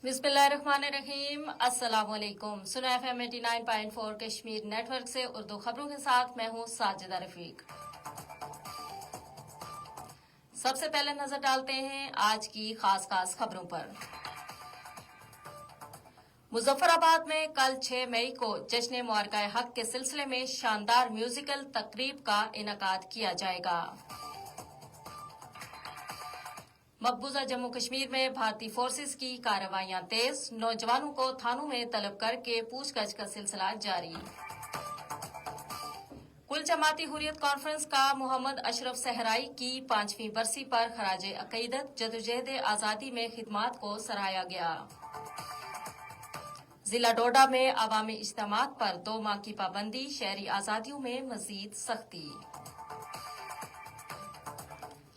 बिस्मिल्लाहिर्रहमानिर्रहीम। अस्सलाम वालेकुम। सुना FM 89.4 कश्मीर नेटवर्क से उर्दू खबरों के साथ मैं हूं साजिदा रफीक। सबसे पहले नजर डालते हैं आज की खास खबरों पर। मुजफ्फराबाद में कल 6 मई को जश्न मुबारकाए हक के सिलसिले में शानदार म्यूजिकल तकरीब का इनेकाद किया जाएगा। मकबूजा जम्मू कश्मीर में भारतीय फोर्सेस की कार्रवाइयां तेज, नौजवानों को थानों में तलब करके पूछताछ का सिलसिला जारी। कुल जमाती हुर्रियत कॉन्फ्रेंस का मोहम्मद अशरफ सहराई की 5वीं बरसी पर खराज अकीदत, जदोजहद आजादी में खिदमात को सराहा गया। जिला डोडा में अवामी इज्तिमात पर 2 माह की पाबंदी, शहरी आजादियों में मजीद सख्ती।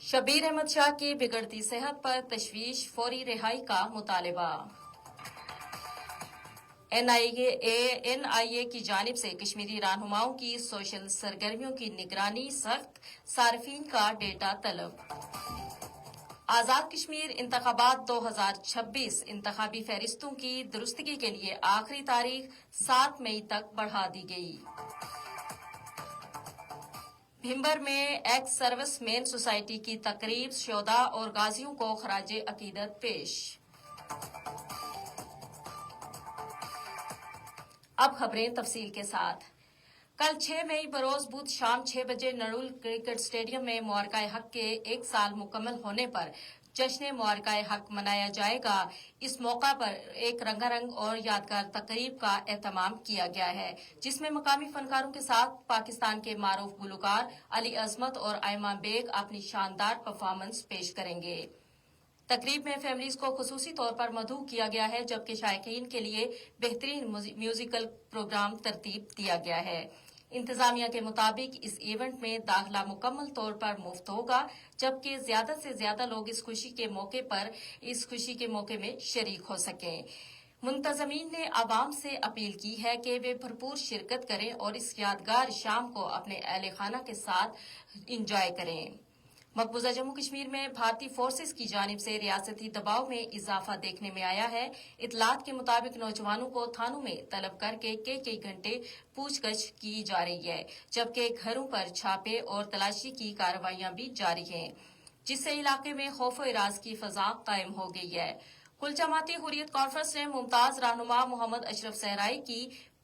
शबीर अहमद शाह की बिगड़ती सेहत पर तशवीश, फौरी रिहाई का मुतालबा। NIA की जानिब से कश्मीरी रहनुमाओं की सोशल सरगर्मियों की निगरानी सख्त, सार्फिन का डेटा तलब। आजाद कश्मीर इंतखाबात 2026 इंतखाबी फहरिस्तों की दुरुस्तगी के लिए आखिरी तारीख 7 मई तक बढ़ा दी गई। भिंबर में एक्स सर्विस मेन सोसाइटी की तकरीब, शोदा और गाजियों को खराज अकीदत पेश। अब खबरें तफसील के साथ। कल 6 मई बरोज बुध शाम 6 बजे नड़ुल क्रिकेट स्टेडियम में मुबारकाए हक के 1 साल मुकम्मल होने पर जश्न मुबारकाए हक मनाया जाएगा। इस मौका पर एक रंगारंग और यादगार तकरीब का एहतमाम किया गया है, जिसमें मकामी फनकारों के साथ पाकिस्तान के मारूफ गुलकार अली अजमत और आयमा बेग अपनी शानदार परफॉर्मेंस पेश करेंगे। तकरीब में फैमिलीज को खुसूसी तौर पर मदऊ किया गया है, जबकि शायकीन के लिए बेहतरीन म्यूजिकल प्रोग्राम तरतीब दिया गया है। इंतजामिया के मुताबिक इस इवेंट में दाखिला मुकम्मल तौर पर मुफ्त होगा, जबकि ज्यादा से ज्यादा लोग इस खुशी के मौके में शरीक हो सकें। मुंतजमीन ने आवाम से अपील की है कि वे भरपूर शिरकत करें और इस यादगार शाम को अपने अहले खाना के साथ इंजॉय करें। मकबूजा जम्मू कश्मीर में भारतीय फोर्सेस की जानिब से रियासती दबाव में इजाफा देखने में आया है। इतलात के मुताबिक नौजवानों को थानों में तलब करके कई घंटे पूछताछ की जा रही है, जबकि घरों पर छापे और तलाशी की कार्रवाइयां भी जारी हैं, जिससे इलाके में खौफ इराज की फजा कायम हो गई है। कुल जमाती हुर्रियत कॉन्फ्रेंस ने मुमताज रहनुमा मोहम्मद अशरफ सहराई की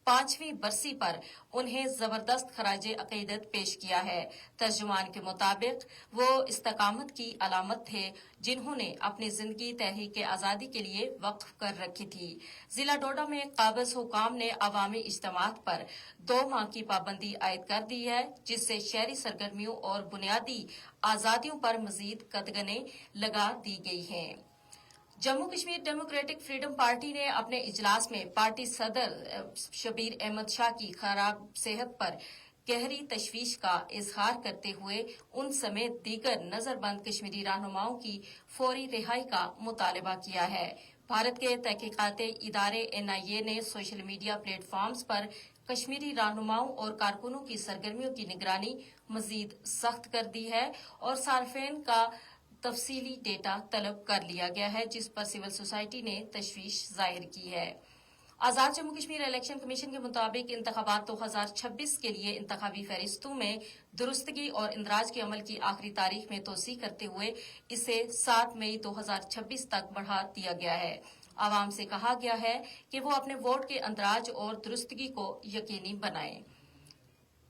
5वीं बरसी पर उन्हें जबरदस्त खराज अकीदत पेश किया है। तर्जुमान के मुताबिक वो इस्तकामत की अलामत थे, जिन्होंने अपनी जिंदगी तहरीक आजादी के लिए वक्फ कर रखी थी। जिला डोडा में काबिज हुकाम ने अवामी इज्तिमात पर 2 माह की पाबंदी आयद कर दी है, जिससे शहरी सरगर्मियों और बुनियादी आजादियों पर मजीद कदगने लगा दी गई हैं। Jammu Kashmir democratic freedom party ने अपने इजलास में पार्टी सदर शबीर अहमद शाह की खराब सेहत पर गहरी तशवीश का इजहार करते हुए उन समेत दीगर नजरबंद कश्मीरी रहनुमाओं की फौरी रिहाई का मुतालबा किया है। भारत के तहकीकाती इदारे NIA ने सोशल मीडिया प्लेटफॉर्म्स पर कश्मीरी रहनुमाओं और कारकुनों की सरगर्मियों की निगरानी मजीद सख्त कर दी है और सार्फिन का तफसीली डेटा तलब कर लिया गया है, जिस पर सिविल सोसाइटी ने तशवीश जाहिर की है। आजाद जम्मू कश्मीर इलेक्शन कमीशन के मुताबिक इंतखाबात 2026 के लिए इंतखाबी फहरिस्तों में दुरुस्तगी और इंदराज के अमल की आखिरी तारीख में तोसी करते हुए इसे 7 मई 2026 तक बढ़ा दिया गया है। आवाम से कहा गया है कि वो अपने वोट के अंदराज और दुरुस्तगी को यकीनी बनाएं।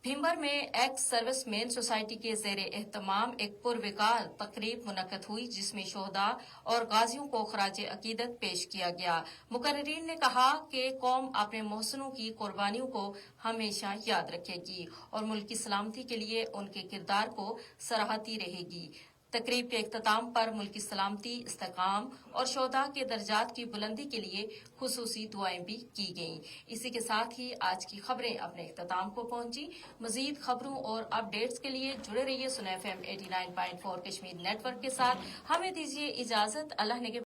भिंबर में एक्स सर्विस मेन सोसाइटी के जेर एहतमाम एक पुरविकार तकरीब मुनक्कद हुई, जिसमें शोहदा और गाजियों को खराज अकीदत पेश किया गया। मुकर्रिरीन ने कहा कि कौम अपने मोहसिनों की कुर्बानियों को हमेशा याद रखेगी और मुल्क की सलामती के लिए उनके किरदार को सराहती रहेगी। तकरीब के इख्तिताम पर मुल्क की सलामती, इस्तेकाम और शोहदा के दर्जात की बुलंदी के लिए खुसूसी दुआएं भी की गईं। इसी के साथ ही आज की खबरें अपने इख्तिताम को पहुंची। मजीद खबरों और अपडेट्स के लिए जुड़े रहिए सुना FM 89.4 कश्मीर नेटवर्क के साथ। हमें दीजिए इजाजत। अल्लाह ने